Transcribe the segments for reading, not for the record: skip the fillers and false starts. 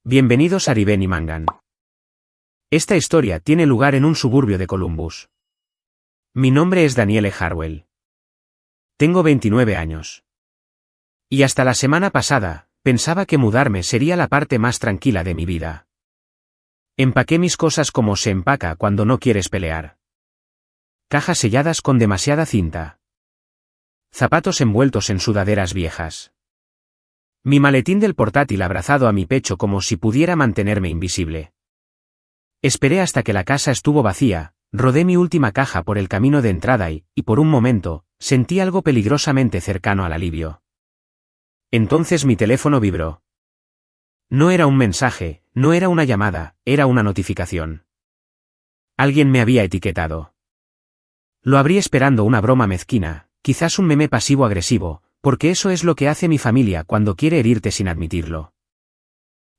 Bienvenidos a Riven y Mangan. Esta historia tiene lugar en un suburbio de Columbus. Mi nombre es Danielle Harwell. Tengo 29 años. Y hasta la semana pasada, pensaba que mudarme sería la parte más tranquila de mi vida. Empaqué mis cosas como se empaca cuando no quieres pelear. Cajas selladas con demasiada cinta. Zapatos envueltos en sudaderas viejas. Mi maletín del portátil abrazado a mi pecho como si pudiera mantenerme invisible. Esperé hasta que la casa estuvo vacía, rodé mi última caja por el camino de entrada y por un momento, sentí algo peligrosamente cercano al alivio. Entonces mi teléfono vibró. No era un mensaje, no era una llamada, era una notificación. Alguien me había etiquetado. Lo abrí esperando una broma mezquina, quizás un meme pasivo-agresivo, porque eso es lo que hace mi familia cuando quiere herirte sin admitirlo.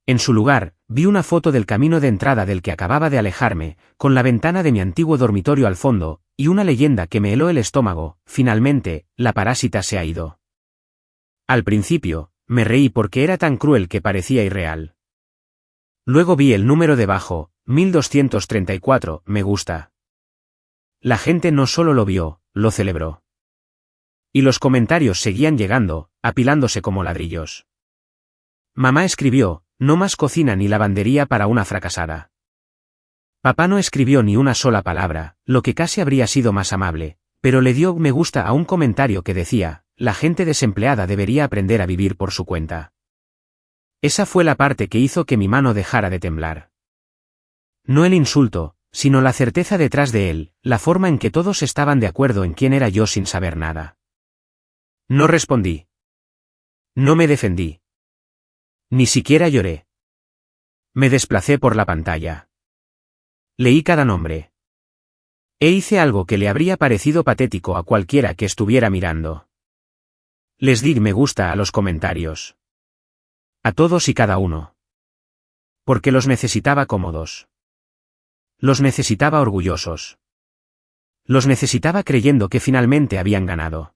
En su lugar, vi una foto del camino de entrada del que acababa de alejarme, con la ventana de mi antiguo dormitorio al fondo, y una leyenda que me heló el estómago: finalmente, la parásita se ha ido. Al principio, me reí porque era tan cruel que parecía irreal. Luego vi el número debajo, 1234, me gusta. La gente no solo lo vio, lo celebró. Y los comentarios seguían llegando, apilándose como ladrillos. Mamá escribió: no más cocina ni lavandería para una fracasada. Papá no escribió ni una sola palabra, lo que casi habría sido más amable, pero le dio me gusta a un comentario que decía: la gente desempleada debería aprender a vivir por su cuenta. Esa fue la parte que hizo que mi mano dejara de temblar. No el insulto, sino la certeza detrás de él, la forma en que todos estaban de acuerdo en quién era yo sin saber nada. No respondí. No me defendí. Ni siquiera lloré. Me desplacé por la pantalla. Leí cada nombre. E hice algo que le habría parecido patético a cualquiera que estuviera mirando. Les di me gusta a los comentarios. A todos y cada uno. Porque los necesitaba cómodos. Los necesitaba orgullosos. Los necesitaba creyendo que finalmente habían ganado.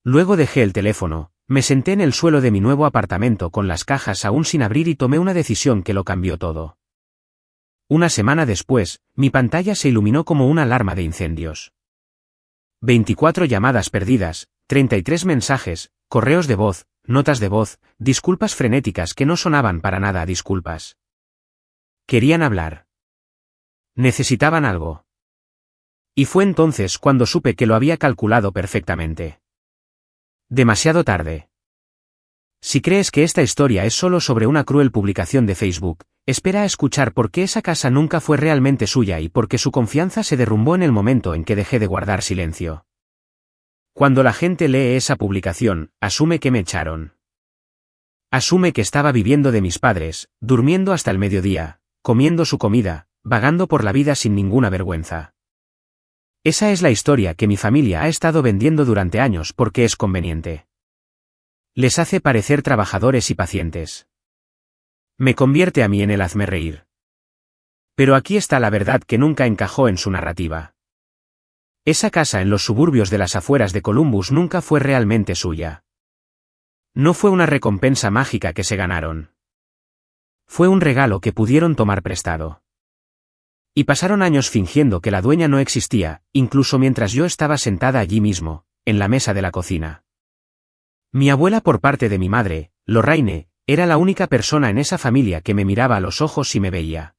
Luego dejé el teléfono, me senté en el suelo de mi nuevo apartamento con las cajas aún sin abrir y tomé una decisión que lo cambió todo. Una semana después, mi pantalla se iluminó como una alarma de incendios. 24 llamadas perdidas, 33 mensajes, correos de voz, notas de voz, disculpas frenéticas que no sonaban para nada a disculpas. Querían hablar. Necesitaban algo. Y fue entonces cuando supe que lo había calculado perfectamente. Demasiado tarde. Si crees que esta historia es solo sobre una cruel publicación de Facebook, espera a escuchar por qué esa casa nunca fue realmente suya y por qué su confianza se derrumbó en el momento en que dejé de guardar silencio. Cuando la gente lee esa publicación, asume que me echaron. Asume que estaba viviendo de mis padres, durmiendo hasta el mediodía, comiendo su comida, vagando por la vida sin ninguna vergüenza. Esa es la historia que mi familia ha estado vendiendo durante años porque es conveniente. Les hace parecer trabajadores y pacientes. Me convierte a mí en el hazme reír. Pero aquí está la verdad que nunca encajó en su narrativa. Esa casa en los suburbios de las afueras de Columbus nunca fue realmente suya. No fue una recompensa mágica que se ganaron. Fue un regalo que pudieron tomar prestado. Y pasaron años fingiendo que la dueña no existía, incluso mientras yo estaba sentada allí mismo, en la mesa de la cocina. Mi abuela por parte de mi madre, Lorraine, era la única persona en esa familia que me miraba a los ojos y me veía.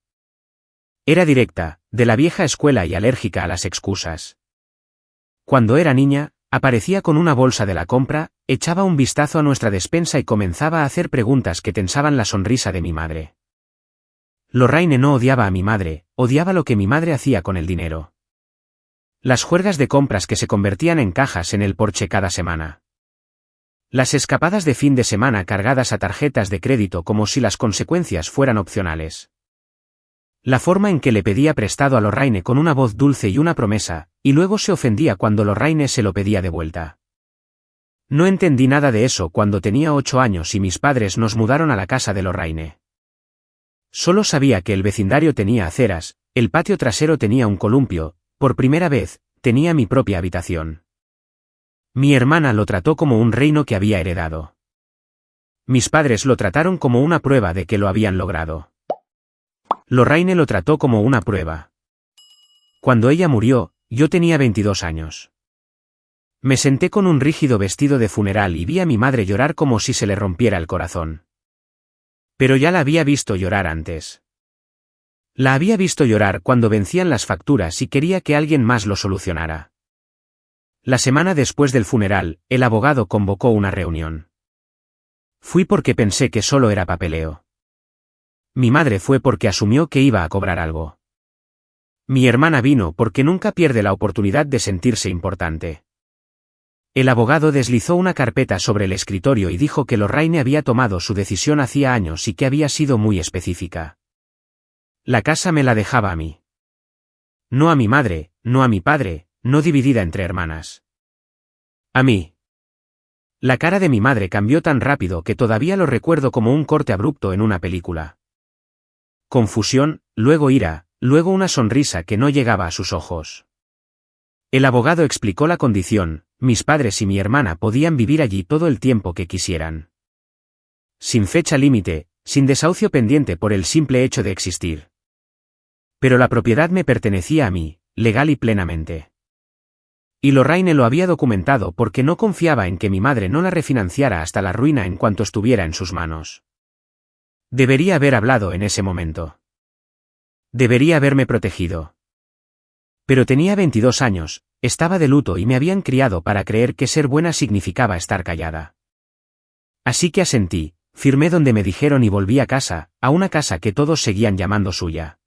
Era directa, de la vieja escuela y alérgica a las excusas. Cuando era niña, aparecía con una bolsa de la compra, echaba un vistazo a nuestra despensa y comenzaba a hacer preguntas que tensaban la sonrisa de mi madre. Lorraine no odiaba a mi madre, odiaba lo que mi madre hacía con el dinero. Las juergas de compras que se convertían en cajas en el porche cada semana. Las escapadas de fin de semana cargadas a tarjetas de crédito como si las consecuencias fueran opcionales. La forma en que le pedía prestado a Lorraine con una voz dulce y una promesa, y luego se ofendía cuando Lorraine se lo pedía de vuelta. No entendí nada de eso cuando tenía 8 años y mis padres nos mudaron a la casa de Lorraine. Solo sabía que el vecindario tenía aceras, el patio trasero tenía un columpio, por primera vez, tenía mi propia habitación. Mi hermana lo trató como un reino que había heredado. Mis padres lo trataron como una prueba de que lo habían logrado. Lorraine lo trató como una prueba. Cuando ella murió, yo tenía 22 años. Me senté con un rígido vestido de funeral y vi a mi madre llorar como si se le rompiera el corazón. Pero ya la había visto llorar antes. La había visto llorar cuando vencían las facturas y quería que alguien más lo solucionara. La semana después del funeral, el abogado convocó una reunión. Fui porque pensé que solo era papeleo. Mi madre fue porque asumió que iba a cobrar algo. Mi hermana vino porque nunca pierde la oportunidad de sentirse importante. El abogado deslizó una carpeta sobre el escritorio y dijo que Lorraine había tomado su decisión hacía años y que había sido muy específica. La casa me la dejaba a mí. No a mi madre, no a mi padre, no dividida entre hermanas. A mí. La cara de mi madre cambió tan rápido que todavía lo recuerdo como un corte abrupto en una película. Confusión, luego ira, luego una sonrisa que no llegaba a sus ojos. El abogado explicó la condición: mis padres y mi hermana podían vivir allí todo el tiempo que quisieran. Sin fecha límite, sin desahucio pendiente por el simple hecho de existir. Pero la propiedad me pertenecía a mí, legal y plenamente. Y Lorraine lo había documentado porque no confiaba en que mi madre no la refinanciara hasta la ruina en cuanto estuviera en sus manos. Debería haber hablado en ese momento. Debería haberme protegido. Pero tenía 22 años, estaba de luto y me habían criado para creer que ser buena significaba estar callada. Así que asentí, firmé donde me dijeron y volví a casa, a una casa que todos seguían llamando suya.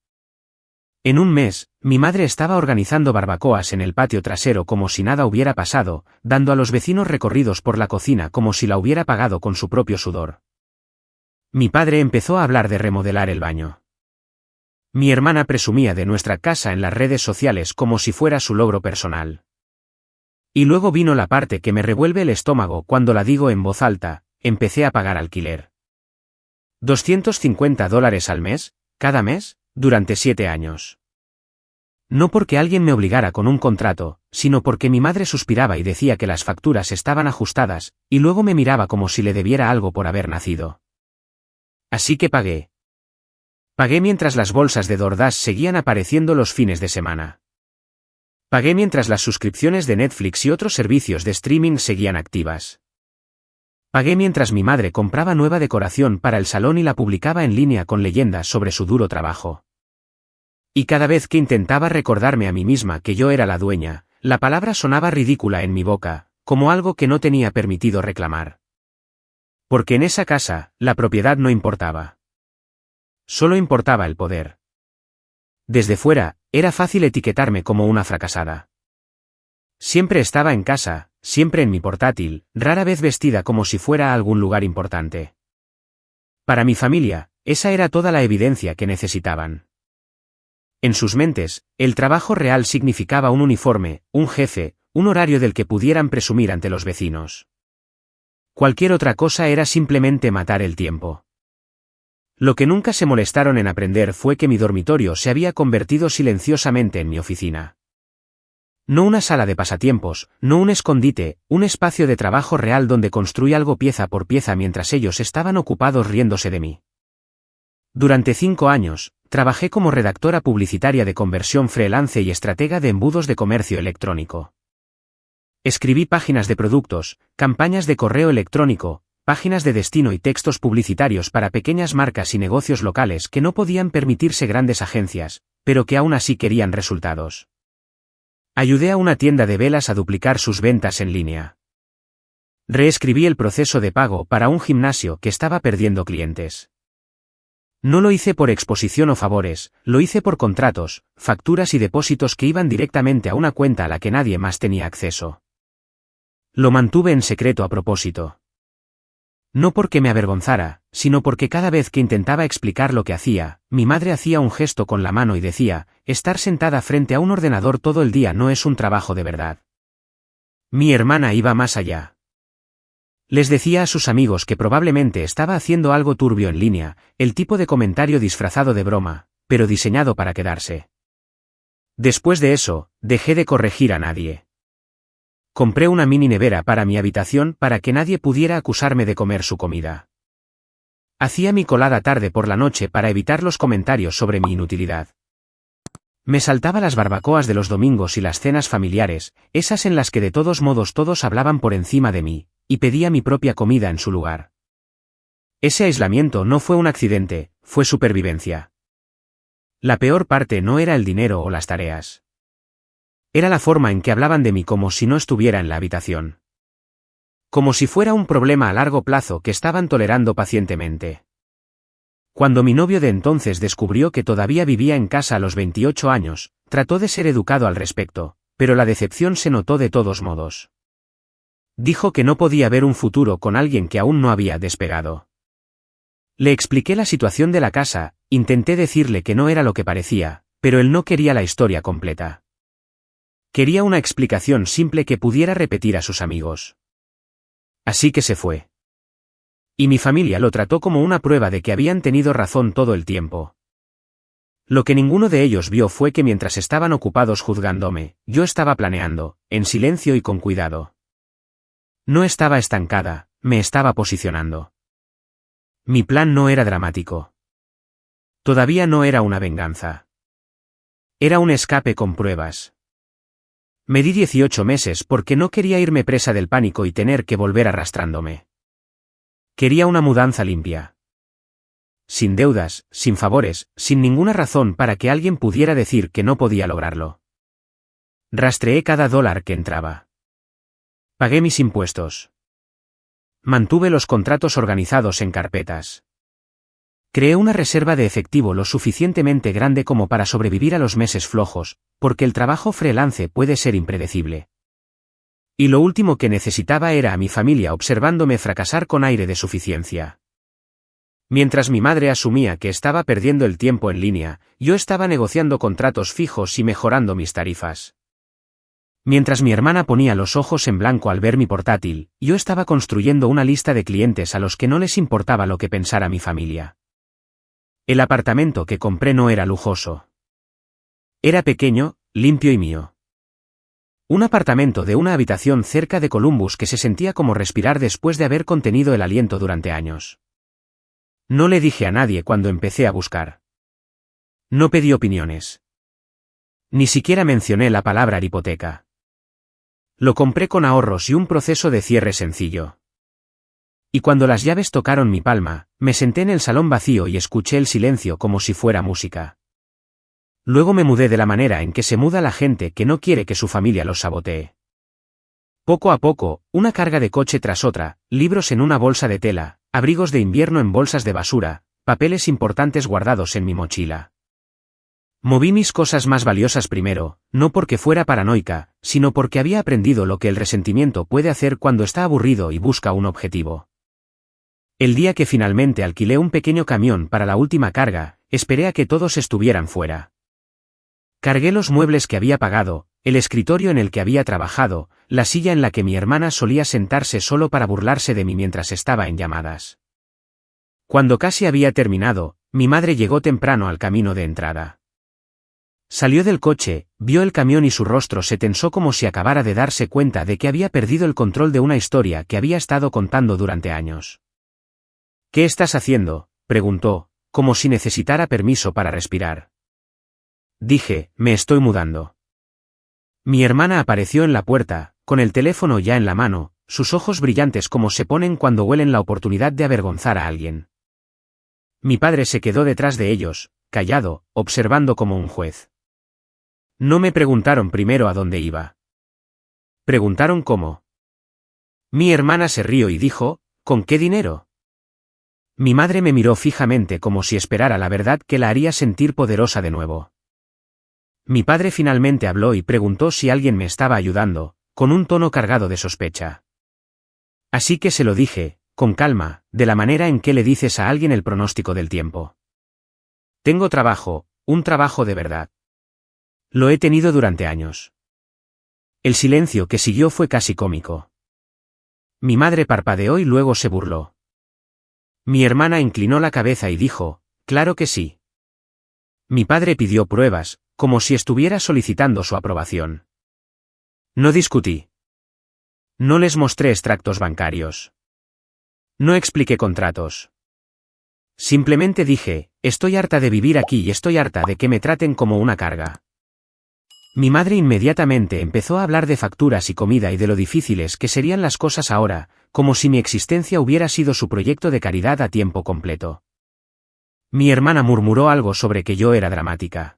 En un mes, mi madre estaba organizando barbacoas en el patio trasero como si nada hubiera pasado, dando a los vecinos recorridos por la cocina como si la hubiera pagado con su propio sudor. Mi padre empezó a hablar de remodelar el baño. Mi hermana presumía de nuestra casa en las redes sociales como si fuera su logro personal. Y luego vino la parte que me revuelve el estómago cuando la digo en voz alta: empecé a pagar alquiler. $250 al mes, cada mes, durante 7 años. No porque alguien me obligara con un contrato, sino porque mi madre suspiraba y decía que las facturas estaban ajustadas, y luego me miraba como si le debiera algo por haber nacido. Así que pagué. Pagué mientras las bolsas de DoorDash seguían apareciendo los fines de semana. Pagué mientras las suscripciones de Netflix y otros servicios de streaming seguían activas. Pagué mientras mi madre compraba nueva decoración para el salón y la publicaba en línea con leyendas sobre su duro trabajo. Y cada vez que intentaba recordarme a mí misma que yo era la dueña, la palabra sonaba ridícula en mi boca, como algo que no tenía permitido reclamar. Porque en esa casa, la propiedad no importaba. Solo importaba el poder. Desde fuera, era fácil etiquetarme como una fracasada. Siempre estaba en casa, siempre en mi portátil, rara vez vestida como si fuera a algún lugar importante. Para mi familia, esa era toda la evidencia que necesitaban. En sus mentes, el trabajo real significaba un uniforme, un jefe, un horario del que pudieran presumir ante los vecinos. Cualquier otra cosa era simplemente matar el tiempo. Lo que nunca se molestaron en aprender fue que mi dormitorio se había convertido silenciosamente en mi oficina. No una sala de pasatiempos, no un escondite, un espacio de trabajo real donde construí algo pieza por pieza mientras ellos estaban ocupados riéndose de mí. Durante 5 años, trabajé como redactora publicitaria de conversión freelance y estratega de embudos de comercio electrónico. Escribí páginas de productos, campañas de correo electrónico, páginas de destino y textos publicitarios para pequeñas marcas y negocios locales que no podían permitirse grandes agencias, pero que aún así querían resultados. Ayudé a una tienda de velas a duplicar sus ventas en línea. Reescribí el proceso de pago para un gimnasio que estaba perdiendo clientes. No lo hice por exposición o favores, lo hice por contratos, facturas y depósitos que iban directamente a una cuenta a la que nadie más tenía acceso. Lo mantuve en secreto a propósito. No porque me avergonzara, sino porque cada vez que intentaba explicar lo que hacía, mi madre hacía un gesto con la mano y decía: estar sentada frente a un ordenador todo el día no es un trabajo de verdad. Mi hermana iba más allá. Les decía a sus amigos que probablemente estaba haciendo algo turbio en línea, el tipo de comentario disfrazado de broma, pero diseñado para quedarse. Después de eso, dejé de corregir a nadie. Compré una mini nevera para mi habitación para que nadie pudiera acusarme de comer su comida. Hacía mi colada tarde por la noche para evitar los comentarios sobre mi inutilidad. Me saltaba las barbacoas de los domingos y las cenas familiares, esas en las que de todos modos todos hablaban por encima de mí, y pedía mi propia comida en su lugar. Ese aislamiento no fue un accidente, fue supervivencia. La peor parte no era el dinero o las tareas. Era la forma en que hablaban de mí como si no estuviera en la habitación. Como si fuera un problema a largo plazo que estaban tolerando pacientemente. Cuando mi novio de entonces descubrió que todavía vivía en casa a los 28 años, trató de ser educado al respecto, pero la decepción se notó de todos modos. Dijo que no podía ver un futuro con alguien que aún no había despegado. Le expliqué la situación de la casa, intenté decirle que no era lo que parecía, pero él no quería la historia completa. Quería una explicación simple que pudiera repetir a sus amigos. Así que se fue. Y mi familia lo trató como una prueba de que habían tenido razón todo el tiempo. Lo que ninguno de ellos vio fue que mientras estaban ocupados juzgándome, yo estaba planeando, en silencio y con cuidado. No estaba estancada, me estaba posicionando. Mi plan no era dramático. Todavía no era una venganza. Era un escape con pruebas. Me di 18 meses porque no quería irme presa del pánico y tener que volver arrastrándome. Quería una mudanza limpia. Sin deudas, sin favores, sin ninguna razón para que alguien pudiera decir que no podía lograrlo. Rastreé cada dólar que entraba. Pagué mis impuestos. Mantuve los contratos organizados en carpetas. Creé una reserva de efectivo lo suficientemente grande como para sobrevivir a los meses flojos, porque el trabajo freelance puede ser impredecible. Y lo último que necesitaba era a mi familia observándome fracasar con aire de suficiencia. Mientras mi madre asumía que estaba perdiendo el tiempo en línea, yo estaba negociando contratos fijos y mejorando mis tarifas. Mientras mi hermana ponía los ojos en blanco al ver mi portátil, yo estaba construyendo una lista de clientes a los que no les importaba lo que pensara mi familia. El apartamento que compré no era lujoso. Era pequeño, limpio y mío. Un apartamento de una habitación cerca de Columbus que se sentía como respirar después de haber contenido el aliento durante años. No le dije a nadie cuando empecé a buscar. No pedí opiniones. Ni siquiera mencioné la palabra hipoteca. Lo compré con ahorros y un proceso de cierre sencillo. Y cuando las llaves tocaron mi palma, me senté en el salón vacío y escuché el silencio como si fuera música. Luego me mudé de la manera en que se muda la gente que no quiere que su familia los sabotee. Poco a poco, una carga de coche tras otra, libros en una bolsa de tela, abrigos de invierno en bolsas de basura, papeles importantes guardados en mi mochila. Moví mis cosas más valiosas primero, no porque fuera paranoica, sino porque había aprendido lo que el resentimiento puede hacer cuando está aburrido y busca un objetivo. El día que finalmente alquilé un pequeño camión para la última carga, esperé a que todos estuvieran fuera. Cargué los muebles que había pagado, el escritorio en el que había trabajado, la silla en la que mi hermana solía sentarse solo para burlarse de mí mientras estaba en llamadas. Cuando casi había terminado, mi madre llegó temprano al camino de entrada. Salió del coche, vio el camión y su rostro se tensó como si acabara de darse cuenta de que había perdido el control de una historia que había estado contando durante años. ¿Qué estás haciendo?, preguntó, como si necesitara permiso para respirar. Dije, me estoy mudando. Mi hermana apareció en la puerta, con el teléfono ya en la mano, sus ojos brillantes como se ponen cuando huelen la oportunidad de avergonzar a alguien. Mi padre se quedó detrás de ellos, callado, observando como un juez. No me preguntaron primero a dónde iba. Preguntaron cómo. Mi hermana se rió y dijo, ¿con qué dinero? Mi madre me miró fijamente como si esperara la verdad que la haría sentir poderosa de nuevo. Mi padre finalmente habló y preguntó si alguien me estaba ayudando, con un tono cargado de sospecha. Así que se lo dije, con calma, de la manera en que le dices a alguien el pronóstico del tiempo. Tengo trabajo, un trabajo de verdad. Lo he tenido durante años. El silencio que siguió fue casi cómico. Mi madre parpadeó y luego se burló. Mi hermana inclinó la cabeza y dijo, claro que sí. Mi padre pidió pruebas, como si estuviera solicitando su aprobación. No discutí. No les mostré extractos bancarios. No expliqué contratos. Simplemente dije, estoy harta de vivir aquí y estoy harta de que me traten como una carga. Mi madre inmediatamente empezó a hablar de facturas y comida y de lo difíciles que serían las cosas ahora, como si mi existencia hubiera sido su proyecto de caridad a tiempo completo. Mi hermana murmuró algo sobre que yo era dramática.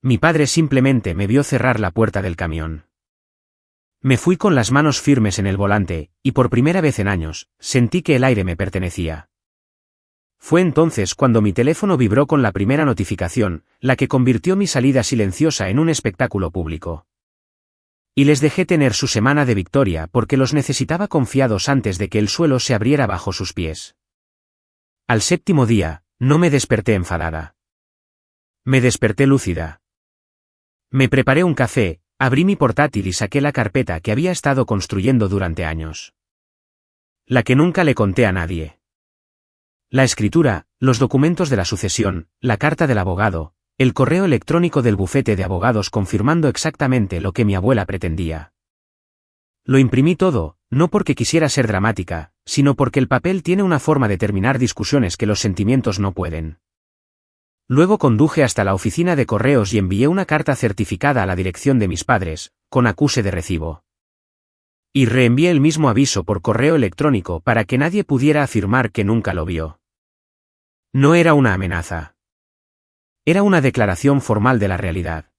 Mi padre simplemente me vio cerrar la puerta del camión. Me fui con las manos firmes en el volante, y por primera vez en años, sentí que el aire me pertenecía. Fue entonces cuando mi teléfono vibró con la primera notificación, la que convirtió mi salida silenciosa en un espectáculo público. Y les dejé tener su semana de victoria porque los necesitaba confiados antes de que el suelo se abriera bajo sus pies. Al séptimo día, no me desperté enfadada. Me desperté lúcida. Me preparé un café, abrí mi portátil y saqué la carpeta que había estado construyendo durante años. La que nunca le conté a nadie. La escritura, los documentos de la sucesión, la carta del abogado, el correo electrónico del bufete de abogados confirmando exactamente lo que mi abuela pretendía. Lo imprimí todo, no porque quisiera ser dramática, sino porque el papel tiene una forma de terminar discusiones que los sentimientos no pueden. Luego conduje hasta la oficina de correos y envié una carta certificada a la dirección de mis padres, con acuse de recibo. Y reenvié el mismo aviso por correo electrónico para que nadie pudiera afirmar que nunca lo vio. No era una amenaza. Era una declaración formal de la realidad.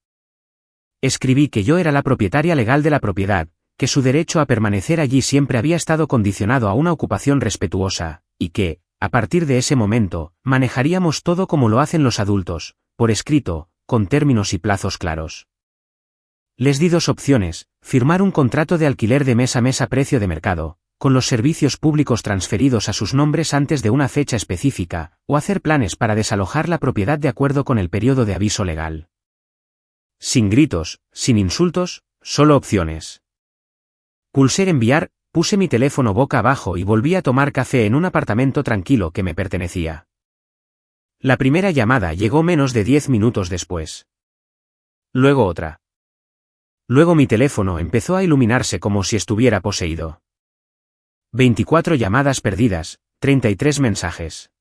Escribí que yo era la propietaria legal de la propiedad, que su derecho a permanecer allí siempre había estado condicionado a una ocupación respetuosa, y que, a partir de ese momento, manejaríamos todo como lo hacen los adultos, por escrito, con términos y plazos claros. Les di dos opciones: firmar un contrato de alquiler de mes a mes a precio de mercado, con los servicios públicos transferidos a sus nombres antes de una fecha específica, o hacer planes para desalojar la propiedad de acuerdo con el periodo de aviso legal. Sin gritos, sin insultos, solo opciones. Pulsé enviar, puse mi teléfono boca abajo y volví a tomar café en un apartamento tranquilo que me pertenecía. La primera llamada llegó menos de 10 minutos después. Luego otra. Luego mi teléfono empezó a iluminarse como si estuviera poseído. 24 llamadas perdidas, 33 mensajes.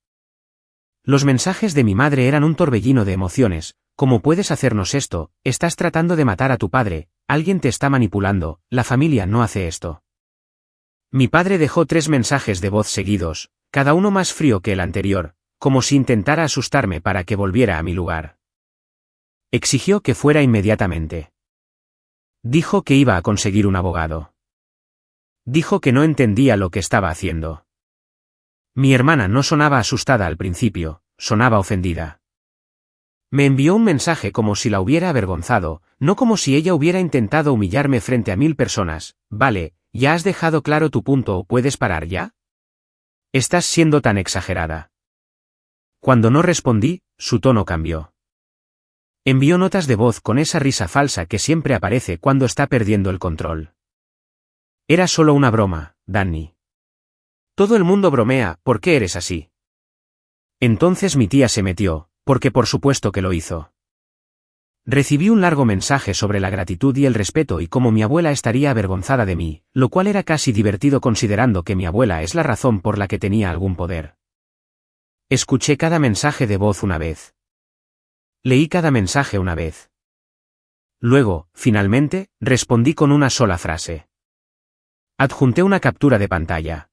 Los mensajes de mi madre eran un torbellino de emociones: ¿cómo puedes hacernos esto? Estás tratando de matar a tu padre, alguien te está manipulando, la familia no hace esto. Mi padre dejó 3 mensajes de voz seguidos, cada uno más frío que el anterior, como si intentara asustarme para que volviera a mi lugar. Exigió que fuera inmediatamente. Dijo que iba a conseguir un abogado. Dijo que no entendía lo que estaba haciendo. Mi hermana no sonaba asustada al principio, sonaba ofendida. Me envió un mensaje como si la hubiera avergonzado, no como si ella hubiera intentado humillarme frente a 1000 personas. Vale, ¿ya has dejado claro tu punto o puedes parar ya? Estás siendo tan exagerada. Cuando no respondí, su tono cambió. Envió notas de voz con esa risa falsa que siempre aparece cuando está perdiendo el control. Era solo una broma, Danny. Todo el mundo bromea, ¿por qué eres así? Entonces mi tía se metió, porque por supuesto que lo hizo. Recibí un largo mensaje sobre la gratitud y el respeto y cómo mi abuela estaría avergonzada de mí, lo cual era casi divertido considerando que mi abuela es la razón por la que tenía algún poder. Escuché cada mensaje de voz una vez. Leí cada mensaje una vez. Luego, finalmente, respondí con una sola frase. Adjunté una captura de pantalla.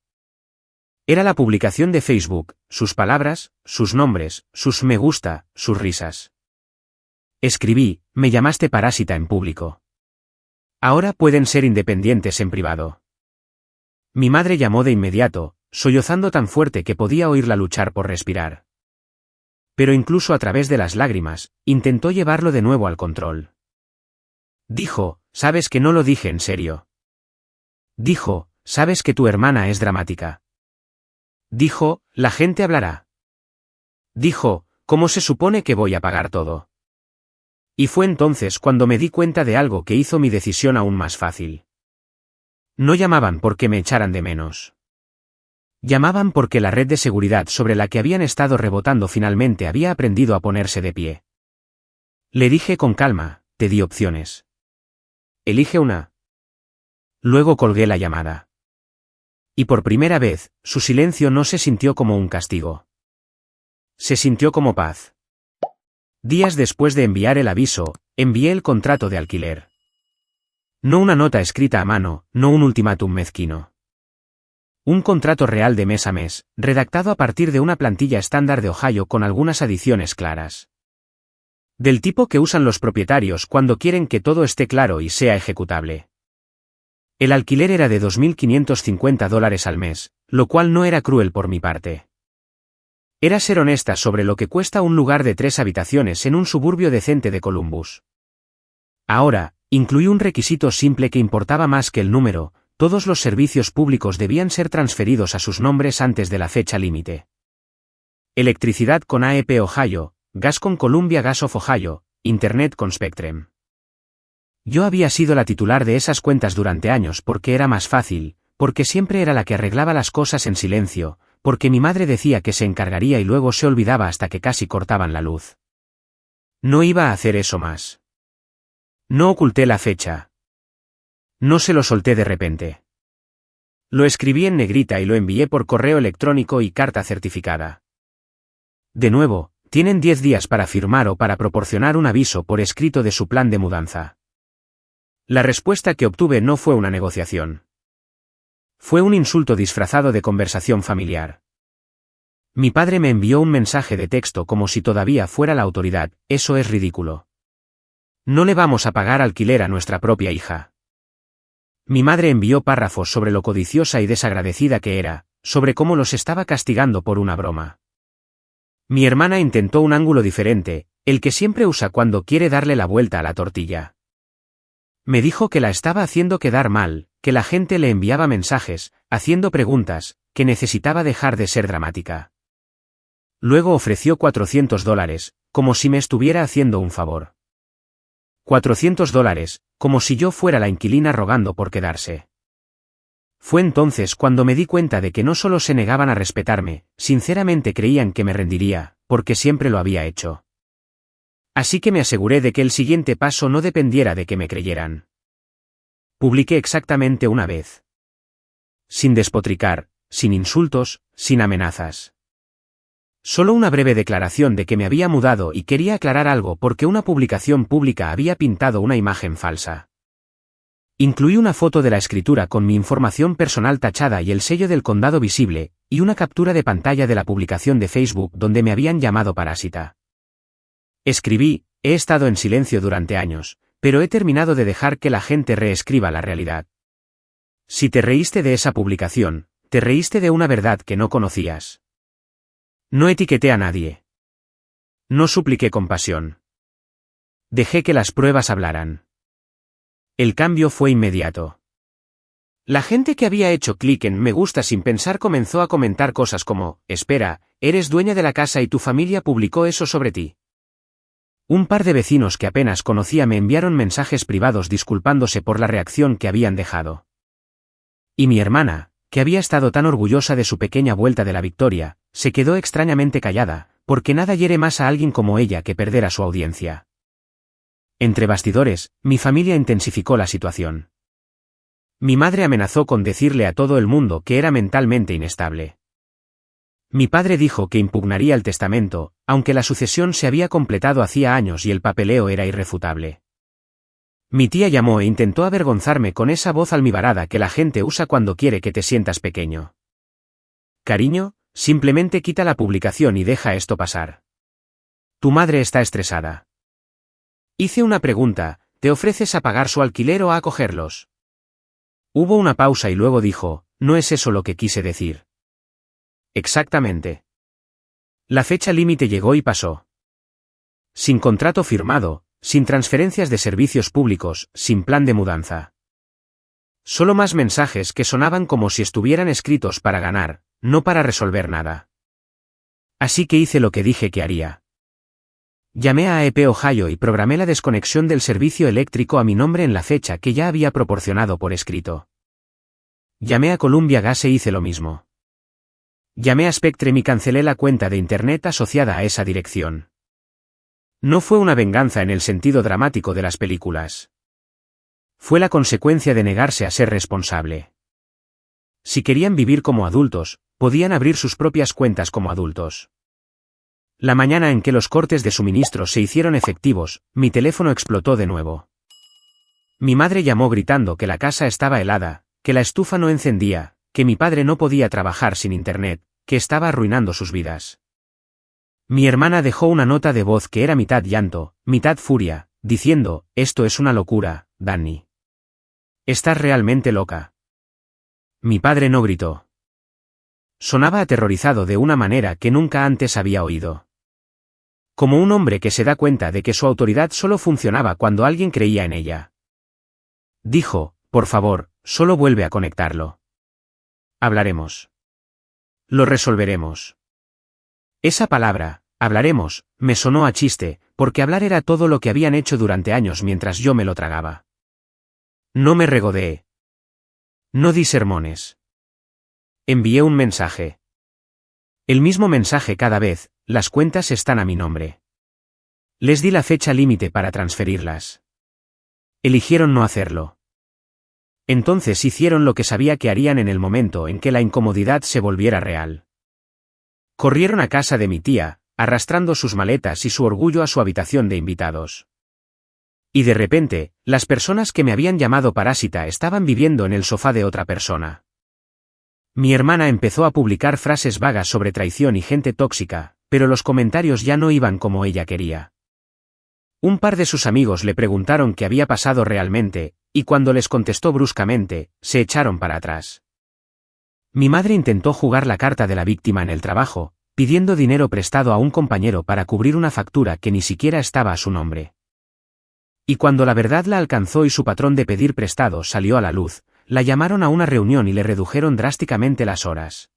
Era la publicación de Facebook, sus palabras, sus nombres, sus me gusta, sus risas. Escribí: me llamaste parásita en público. Ahora pueden ser independientes en privado. Mi madre llamó de inmediato, sollozando tan fuerte que podía oírla luchar por respirar. Pero incluso a través de las lágrimas, intentó llevarlo de nuevo al control. Dijo: sabes que no lo dije en serio. Dijo: sabes que tu hermana es dramática. Dijo: la gente hablará. Dijo: ¿cómo se supone que voy a pagar todo? Y fue entonces cuando me di cuenta de algo que hizo mi decisión aún más fácil. No llamaban porque me echaran de menos. Llamaban porque la red de seguridad sobre la que habían estado rebotando finalmente había aprendido a ponerse de pie. Le dije con calma: te di opciones. Elige una. Luego colgué la llamada. Y por primera vez, su silencio no se sintió como un castigo. Se sintió como paz. Días después de enviar el aviso, envié el contrato de alquiler. No una nota escrita a mano, no un ultimátum mezquino. Un contrato real de mes a mes, redactado a partir de una plantilla estándar de Ohio con algunas adiciones claras. Del tipo que usan los propietarios cuando quieren que todo esté claro y sea ejecutable. El alquiler era de $2.550 al mes, lo cual no era cruel por mi parte. Era ser honesta sobre lo que cuesta un lugar de 3 habitaciones en un suburbio decente de Columbus. Ahora, incluí un requisito simple que importaba más que el número: todos los servicios públicos debían ser transferidos a sus nombres antes de la fecha límite. Electricidad con AEP Ohio, gas con Columbia Gas of Ohio, internet con Spectrum. Yo había sido la titular de esas cuentas durante años porque era más fácil, porque siempre era la que arreglaba las cosas en silencio, porque mi madre decía que se encargaría y luego se olvidaba hasta que casi cortaban la luz. No iba a hacer eso más. No oculté la fecha. No se lo solté de repente. Lo escribí en negrita y lo envié por correo electrónico y carta certificada. De nuevo, tienen 10 días para firmar o para proporcionar un aviso por escrito de su plan de mudanza. La respuesta que obtuve no fue una negociación. Fue un insulto disfrazado de conversación familiar. Mi padre me envió un mensaje de texto como si todavía fuera la autoridad: eso es ridículo. No le vamos a pagar alquiler a nuestra propia hija. Mi madre envió párrafos sobre lo codiciosa y desagradecida que era, sobre cómo los estaba castigando por una broma. Mi hermana intentó un ángulo diferente, el que siempre usa cuando quiere darle la vuelta a la tortilla. Me dijo que la estaba haciendo quedar mal, que la gente le enviaba mensajes, haciendo preguntas, que necesitaba dejar de ser dramática. Luego ofreció $400, como si me estuviera haciendo un favor. $400, como si yo fuera la inquilina rogando por quedarse. Fue entonces cuando me di cuenta de que no solo se negaban a respetarme, sinceramente creían que me rendiría, porque siempre lo había hecho. Así que me aseguré de que el siguiente paso no dependiera de que me creyeran. Publiqué exactamente una vez. Sin despotricar, sin insultos, sin amenazas. Solo una breve declaración de que me había mudado y quería aclarar algo porque una publicación pública había pintado una imagen falsa. Incluí una foto de la escritura con mi información personal tachada y el sello del condado visible, y una captura de pantalla de la publicación de Facebook donde me habían llamado parásita. Escribí: he estado en silencio durante años, pero he terminado de dejar que la gente reescriba la realidad. Si te reíste de esa publicación, te reíste de una verdad que no conocías. No etiqueté a nadie. No supliqué compasión. Dejé que las pruebas hablaran. El cambio fue inmediato. La gente que había hecho clic en me gusta sin pensar comenzó a comentar cosas como: espera, eres dueña de la casa y tu familia publicó eso sobre ti. Un par de vecinos que apenas conocía me enviaron mensajes privados disculpándose por la reacción que habían dejado. Y mi hermana, que había estado tan orgullosa de su pequeña vuelta de la victoria, se quedó extrañamente callada, porque nada hiere más a alguien como ella que perder a su audiencia. Entre bastidores, mi familia intensificó la situación. Mi madre amenazó con decirle a todo el mundo que era mentalmente inestable. Mi padre dijo que impugnaría el testamento, aunque la sucesión se había completado hacía años y el papeleo era irrefutable. Mi tía llamó e intentó avergonzarme con esa voz almibarada que la gente usa cuando quiere que te sientas pequeño. Cariño, simplemente quita la publicación y deja esto pasar. Tu madre está estresada. Hice una pregunta: ¿te ofreces a pagar su alquiler o a acogerlos? Hubo una pausa y luego dijo: no es eso lo que quise decir. Exactamente. La fecha límite llegó y pasó. Sin contrato firmado, sin transferencias de servicios públicos, sin plan de mudanza. Solo más mensajes que sonaban como si estuvieran escritos para ganar, no para resolver nada. Así que hice lo que dije que haría. Llamé a AEP Ohio y programé la desconexión del servicio eléctrico a mi nombre en la fecha que ya había proporcionado por escrito. Llamé a Columbia Gas e hice lo mismo. Llamé a Spectrum y cancelé la cuenta de internet asociada a esa dirección. No fue una venganza en el sentido dramático de las películas. Fue la consecuencia de negarse a ser responsable. Si querían vivir como adultos, podían abrir sus propias cuentas como adultos. La mañana en que los cortes de suministro se hicieron efectivos, mi teléfono explotó de nuevo. Mi madre llamó gritando que la casa estaba helada, que la estufa no encendía, que mi padre no podía trabajar sin internet, que estaba arruinando sus vidas. Mi hermana dejó una nota de voz que era mitad llanto, mitad furia, diciendo, «Esto es una locura, Danny. Estás realmente loca». Mi padre no gritó. Sonaba aterrorizado de una manera que nunca antes había oído. Como un hombre que se da cuenta de que su autoridad solo funcionaba cuando alguien creía en ella. Dijo, «Por favor, solo vuelve a conectarlo. Hablaremos. Lo resolveremos». Esa palabra, hablaremos, me sonó a chiste, porque hablar era todo lo que habían hecho durante años mientras yo me lo tragaba. No me regodeé. No di sermones. Envié un mensaje. El mismo mensaje cada vez, las cuentas están a mi nombre. Les di la fecha límite para transferirlas. Eligieron no hacerlo. Entonces hicieron lo que sabía que harían en el momento en que la incomodidad se volviera real. Corrieron a casa de mi tía, arrastrando sus maletas y su orgullo a su habitación de invitados. Y de repente, las personas que me habían llamado parásita estaban viviendo en el sofá de otra persona. Mi hermana empezó a publicar frases vagas sobre traición y gente tóxica, pero los comentarios ya no iban como ella quería. Un par de sus amigos le preguntaron qué había pasado realmente, y cuando les contestó bruscamente, se echaron para atrás. Mi madre intentó jugar la carta de la víctima en el trabajo, pidiendo dinero prestado a un compañero para cubrir una factura que ni siquiera estaba a su nombre. Y cuando la verdad la alcanzó y su patrón de pedir prestado salió a la luz, la llamaron a una reunión y le redujeron drásticamente las horas.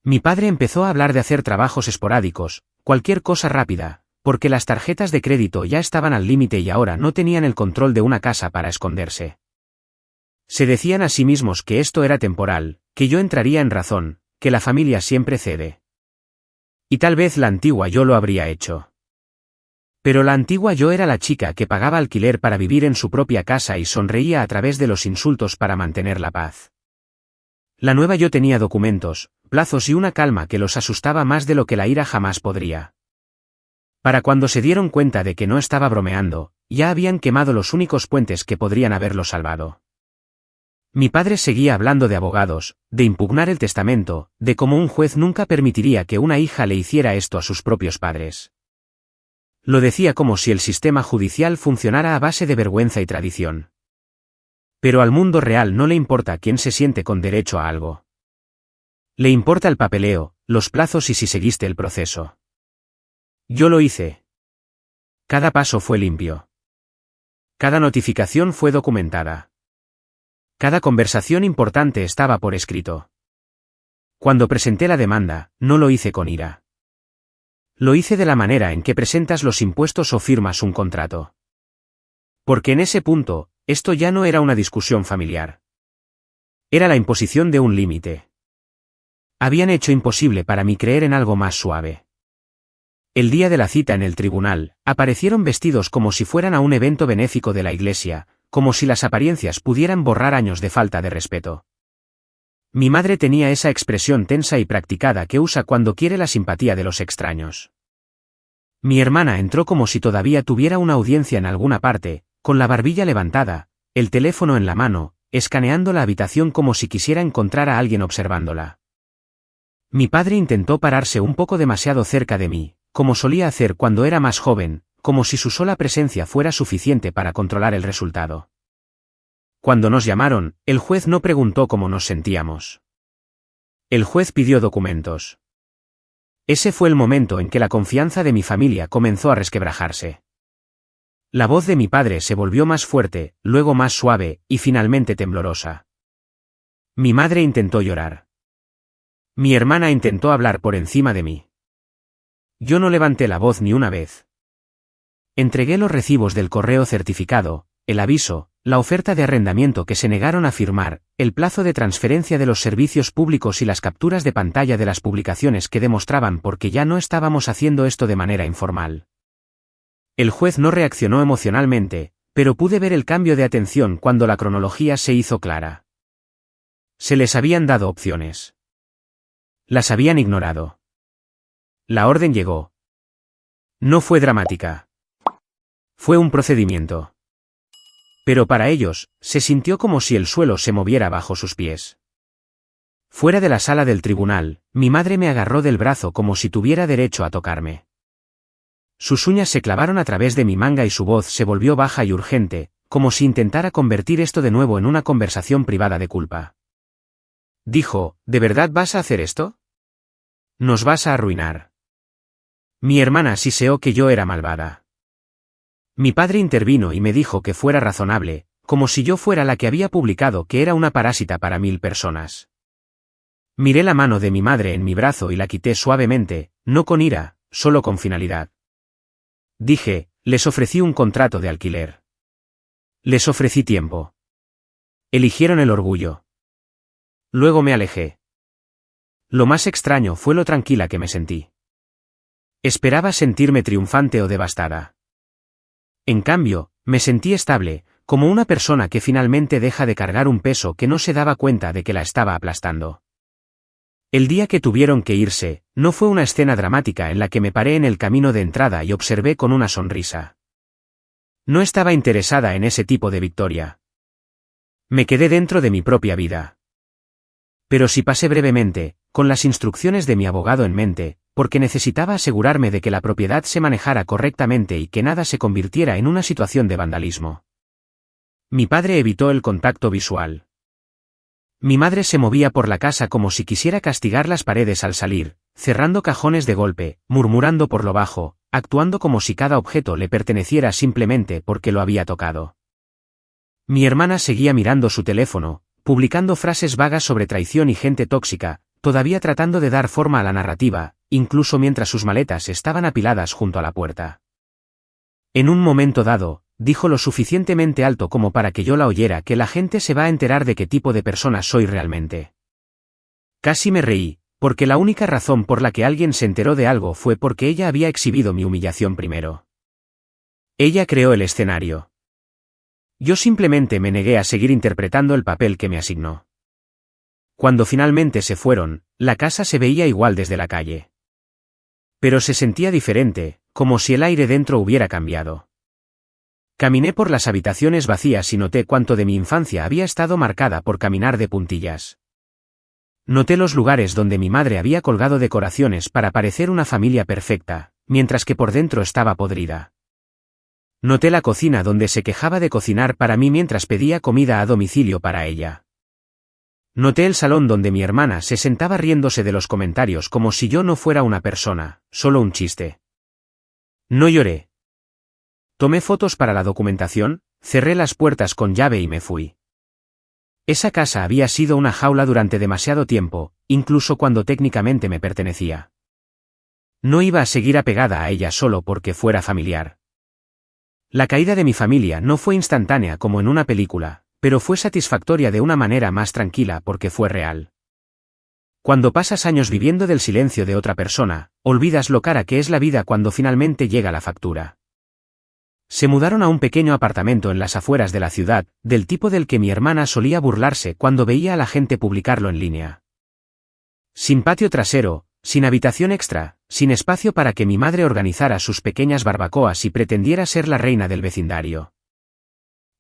Mi padre empezó a hablar de hacer trabajos esporádicos, cualquier cosa rápida, porque las tarjetas de crédito ya estaban al límite y ahora no tenían el control de una casa para esconderse. Se decían a sí mismos que esto era temporal, que yo entraría en razón, que la familia siempre cede. Y tal vez la antigua yo lo habría hecho. Pero la antigua yo era la chica que pagaba alquiler para vivir en su propia casa y sonreía a través de los insultos para mantener la paz. La nueva yo tenía documentos, plazos y una calma que los asustaba más de lo que la ira jamás podría. Para cuando se dieron cuenta de que no estaba bromeando, ya habían quemado los únicos puentes que podrían haberlo salvado. Mi padre seguía hablando de abogados, de impugnar el testamento, de cómo un juez nunca permitiría que una hija le hiciera esto a sus propios padres. Lo decía como si el sistema judicial funcionara a base de vergüenza y tradición. Pero al mundo real no le importa quién se siente con derecho a algo. Le importa el papeleo, los plazos y si seguiste el proceso. Yo lo hice. Cada paso fue limpio. Cada notificación fue documentada. Cada conversación importante estaba por escrito. Cuando presenté la demanda, no lo hice con ira. Lo hice de la manera en que presentas los impuestos o firmas un contrato. Porque en ese punto, esto ya no era una discusión familiar. Era la imposición de un límite. Habían hecho imposible para mí creer en algo más suave. El día de la cita en el tribunal, aparecieron vestidos como si fueran a un evento benéfico de la iglesia, como si las apariencias pudieran borrar años de falta de respeto. Mi madre tenía esa expresión tensa y practicada que usa cuando quiere la simpatía de los extraños. Mi hermana entró como si todavía tuviera una audiencia en alguna parte, con la barbilla levantada, el teléfono en la mano, escaneando la habitación como si quisiera encontrar a alguien observándola. Mi padre intentó pararse un poco demasiado cerca de mí, como solía hacer cuando era más joven, como si su sola presencia fuera suficiente para controlar el resultado. Cuando nos llamaron, el juez no preguntó cómo nos sentíamos. El juez pidió documentos. Ese fue el momento en que la confianza de mi familia comenzó a resquebrajarse. La voz de mi padre se volvió más fuerte, luego más suave, y finalmente temblorosa. Mi madre intentó llorar. Mi hermana intentó hablar por encima de mí. Yo no levanté la voz ni una vez. Entregué los recibos del correo certificado, el aviso, la oferta de arrendamiento que se negaron a firmar, el plazo de transferencia de los servicios públicos y las capturas de pantalla de las publicaciones que demostraban por qué ya no estábamos haciendo esto de manera informal. El juez no reaccionó emocionalmente, pero pude ver el cambio de atención cuando la cronología se hizo clara. Se les habían dado opciones. Las habían ignorado. La orden llegó, No fue dramática. Fue un procedimiento. Pero para ellos, se sintió como si el suelo se moviera bajo sus pies. Fuera de la sala del tribunal, mi madre me agarró del brazo como si tuviera derecho a tocarme. Sus uñas se clavaron a través de mi manga y su voz se volvió baja y urgente, como si intentara convertir esto de nuevo en una conversación privada de culpa. Dijo, ¿de verdad vas a hacer esto? Nos vas a arruinar. Mi hermana siseó que yo era malvada. Mi padre intervino y me dijo que fuera razonable, como si yo fuera la que había publicado que era una parásita para 1000 personas. Miré la mano de mi madre en mi brazo y la quité suavemente, no con ira, solo con finalidad. Dije, les ofrecí un contrato de alquiler. Les ofrecí tiempo. Eligieron el orgullo. Luego me alejé. Lo más extraño fue lo tranquila que me sentí. Esperaba sentirme triunfante o devastada. En cambio, me sentí estable, como una persona que finalmente deja de cargar un peso que no se daba cuenta de que la estaba aplastando. El día que tuvieron que irse, no fue una escena dramática en la que me paré en el camino de entrada y observé con una sonrisa. No estaba interesada en ese tipo de victoria. Me quedé dentro de mi propia vida. Pero sí pasé brevemente, con las instrucciones de mi abogado en mente, porque necesitaba asegurarme de que la propiedad se manejara correctamente y que nada se convirtiera en una situación de vandalismo. Mi padre evitó el contacto visual. Mi madre se movía por la casa como si quisiera castigar las paredes al salir, cerrando cajones de golpe, murmurando por lo bajo, actuando como si cada objeto le perteneciera simplemente porque lo había tocado. Mi hermana seguía mirando su teléfono, publicando frases vagas sobre traición y gente tóxica, todavía tratando de dar forma a la narrativa, incluso mientras sus maletas estaban apiladas junto a la puerta. En un momento dado, dijo lo suficientemente alto como para que yo la oyera que la gente se va a enterar de qué tipo de persona soy realmente. Casi me reí, porque la única razón por la que alguien se enteró de algo fue porque ella había exhibido mi humillación primero. Ella creó el escenario. Yo simplemente me negué a seguir interpretando el papel que me asignó. Cuando finalmente se fueron, la casa se veía igual desde la calle. Pero se sentía diferente, como si el aire dentro hubiera cambiado. Caminé por las habitaciones vacías y noté cuánto de mi infancia había estado marcada por caminar de puntillas. Noté los lugares donde mi madre había colgado decoraciones para parecer una familia perfecta, mientras que por dentro estaba podrida. Noté la cocina donde se quejaba de cocinar para mí mientras pedía comida a domicilio para ella. Noté el salón donde mi hermana se sentaba riéndose de los comentarios como si yo no fuera una persona, solo un chiste. No lloré. Tomé fotos para la documentación, cerré las puertas con llave y me fui. Esa casa había sido una jaula durante demasiado tiempo, incluso cuando técnicamente me pertenecía. No iba a seguir apegada a ella solo porque fuera familiar. La caída de mi familia no fue instantánea como en una película, pero fue satisfactoria de una manera más tranquila porque fue real. Cuando pasas años viviendo del silencio de otra persona, olvidas lo cara que es la vida cuando finalmente llega la factura. Se mudaron a un pequeño apartamento en las afueras de la ciudad, del tipo del que mi hermana solía burlarse cuando veía a la gente publicarlo en línea. Sin patio trasero, sin habitación extra, sin espacio para que mi madre organizara sus pequeñas barbacoas y pretendiera ser la reina del vecindario.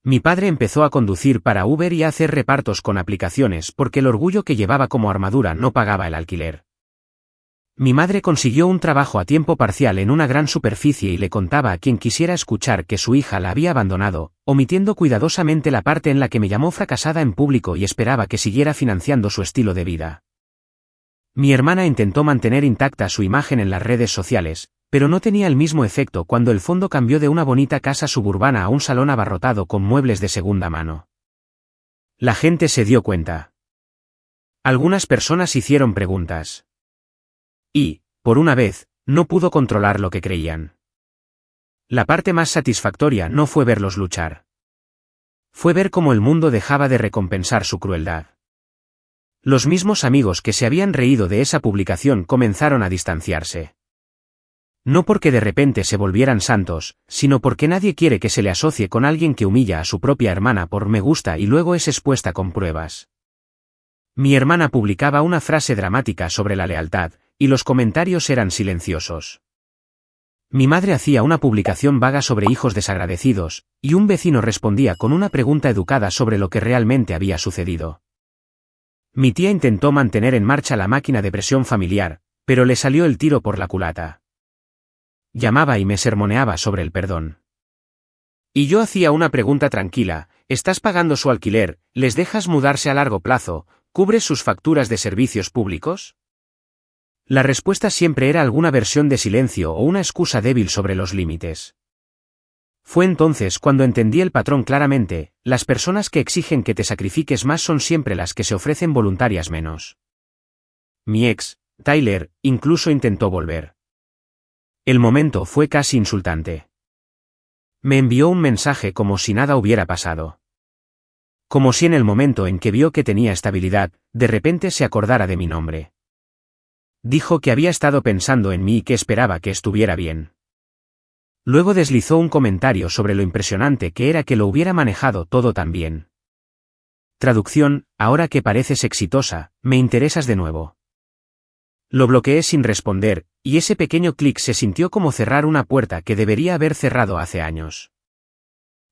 Mi padre empezó a conducir para Uber y a hacer repartos con aplicaciones porque el orgullo que llevaba como armadura no pagaba el alquiler. Mi madre consiguió un trabajo a tiempo parcial en una gran superficie y le contaba a quien quisiera escuchar que su hija la había abandonado, omitiendo cuidadosamente la parte en la que me llamó fracasada en público y esperaba que siguiera financiando su estilo de vida. Mi hermana intentó mantener intacta su imagen en las redes sociales, pero no tenía el mismo efecto cuando el fondo cambió de una bonita casa suburbana a un salón abarrotado con muebles de segunda mano. La gente se dio cuenta. Algunas personas hicieron preguntas. Y, por una vez, no pudo controlar lo que creían. La parte más satisfactoria no fue verlos luchar. Fue ver cómo el mundo dejaba de recompensar su crueldad. Los mismos amigos que se habían reído de esa publicación comenzaron a distanciarse. No porque de repente se volvieran santos, sino porque nadie quiere que se le asocie con alguien que humilla a su propia hermana por me gusta y luego es expuesta con pruebas. Mi hermana publicaba una frase dramática sobre la lealtad, y los comentarios eran silenciosos. Mi madre hacía una publicación vaga sobre hijos desagradecidos, y un vecino respondía con una pregunta educada sobre lo que realmente había sucedido. Mi tía intentó mantener en marcha la máquina de presión familiar, pero le salió el tiro por la culata. Llamaba y me sermoneaba sobre el perdón. Y yo hacía una pregunta tranquila: ¿estás pagando su alquiler? ¿Les dejas mudarse a largo plazo? ¿Cubres sus facturas de servicios públicos? La respuesta siempre era alguna versión de silencio o una excusa débil sobre los límites. Fue entonces cuando entendí el patrón claramente: las personas que exigen que te sacrifiques más son siempre las que se ofrecen voluntarias menos. Mi ex, Tyler, incluso intentó volver. El momento fue casi insultante. Me envió un mensaje como si nada hubiera pasado. Como si en el momento en que vio que tenía estabilidad, de repente se acordara de mi nombre. Dijo que había estado pensando en mí y que esperaba que estuviera bien. Luego deslizó un comentario sobre lo impresionante que era que lo hubiera manejado todo tan bien. Traducción: ahora que pareces exitosa, me interesas de nuevo. Lo bloqueé sin responder, y ese pequeño clic se sintió como cerrar una puerta que debería haber cerrado hace años.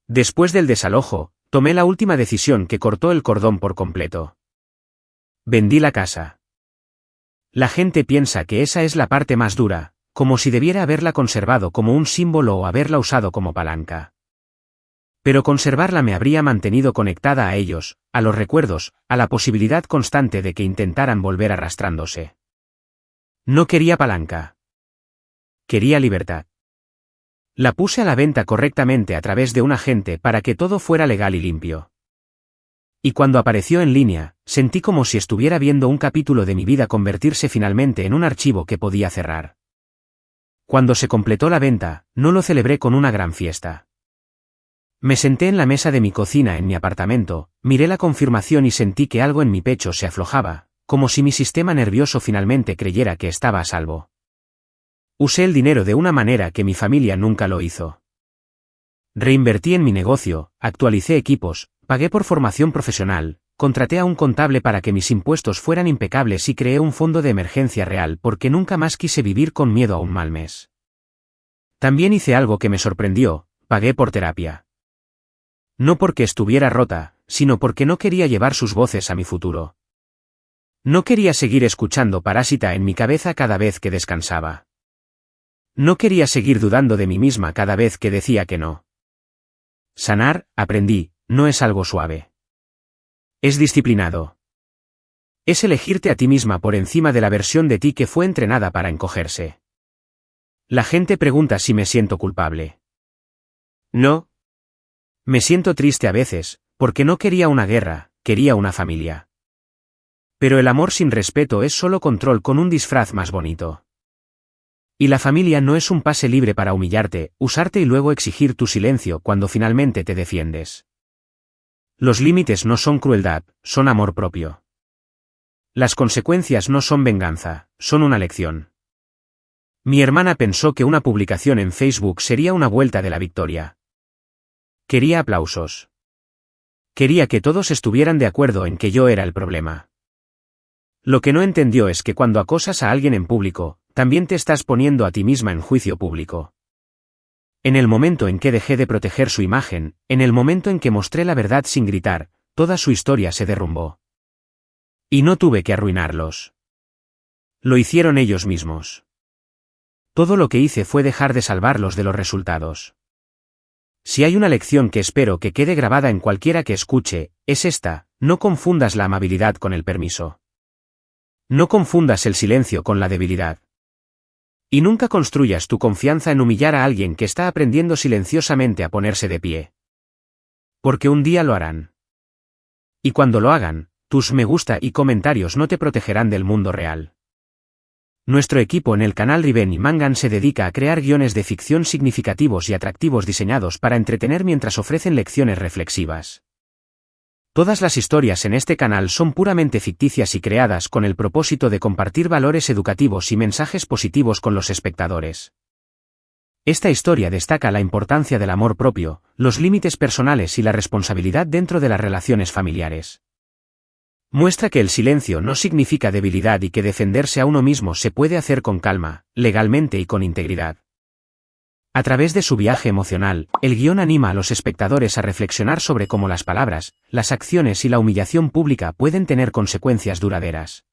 Después del desalojo, tomé la última decisión que cortó el cordón por completo. Vendí la casa. La gente piensa que esa es la parte más dura, como si debiera haberla conservado como un símbolo o haberla usado como palanca. Pero conservarla me habría mantenido conectada a ellos, a los recuerdos, a la posibilidad constante de que intentaran volver arrastrándose. No quería palanca. Quería libertad. La puse a la venta correctamente a través de un agente para que todo fuera legal y limpio. Y cuando apareció en línea, sentí como si estuviera viendo un capítulo de mi vida convertirse finalmente en un archivo que podía cerrar. Cuando se completó la venta, no lo celebré con una gran fiesta. Me senté en la mesa de mi cocina en mi apartamento, miré la confirmación y sentí que algo en mi pecho se aflojaba, como si mi sistema nervioso finalmente creyera que estaba a salvo. Usé el dinero de una manera que mi familia nunca lo hizo. Reinvertí en mi negocio, actualicé equipos, pagué por formación profesional, contraté a un contable para que mis impuestos fueran impecables y creé un fondo de emergencia real porque nunca más quise vivir con miedo a un mal mes. También hice algo que me sorprendió: pagué por terapia. No porque estuviera rota, sino porque no quería llevar sus voces a mi futuro. No quería seguir escuchando Parásita en mi cabeza cada vez que descansaba. No quería seguir dudando de mí misma cada vez que decía que no. Sanar, aprendí, no es algo suave. Es disciplinado. Es elegirte a ti misma por encima de la versión de ti que fue entrenada para encogerse. La gente pregunta si me siento culpable. No. Me siento triste a veces, porque no quería una guerra, quería una familia. Pero el amor sin respeto es solo control con un disfraz más bonito. Y la familia no es un pase libre para humillarte, usarte y luego exigir tu silencio cuando finalmente te defiendes. Los límites no son crueldad, son amor propio. Las consecuencias no son venganza, son una lección. Mi hermana pensó que una publicación en Facebook sería una vuelta de la victoria. Quería aplausos. Quería que todos estuvieran de acuerdo en que yo era el problema. Lo que no entendió es que cuando acosas a alguien en público, también te estás poniendo a ti misma en juicio público. En el momento en que dejé de proteger su imagen, en el momento en que mostré la verdad sin gritar, toda su historia se derrumbó. Y no tuve que arruinarlos. Lo hicieron ellos mismos. Todo lo que hice fue dejar de salvarlos de los resultados. Si hay una lección que espero que quede grabada en cualquiera que escuche, es esta: no confundas la amabilidad con el permiso. No confundas el silencio con la debilidad. Y nunca construyas tu confianza en humillar a alguien que está aprendiendo silenciosamente a ponerse de pie. Porque un día lo harán. Y cuando lo hagan, tus me gusta y comentarios no te protegerán del mundo real. Nuestro equipo en el canal Riven y Mangan se dedica a crear guiones de ficción significativos y atractivos diseñados para entretener mientras ofrecen lecciones reflexivas. Todas las historias en este canal son puramente ficticias y creadas con el propósito de compartir valores educativos y mensajes positivos con los espectadores. Esta historia destaca la importancia del amor propio, los límites personales y la responsabilidad dentro de las relaciones familiares. Muestra que el silencio no significa debilidad y que defenderse a uno mismo se puede hacer con calma, legalmente y con integridad. A través de su viaje emocional, el guión anima a los espectadores a reflexionar sobre cómo las palabras, las acciones y la humillación pública pueden tener consecuencias duraderas.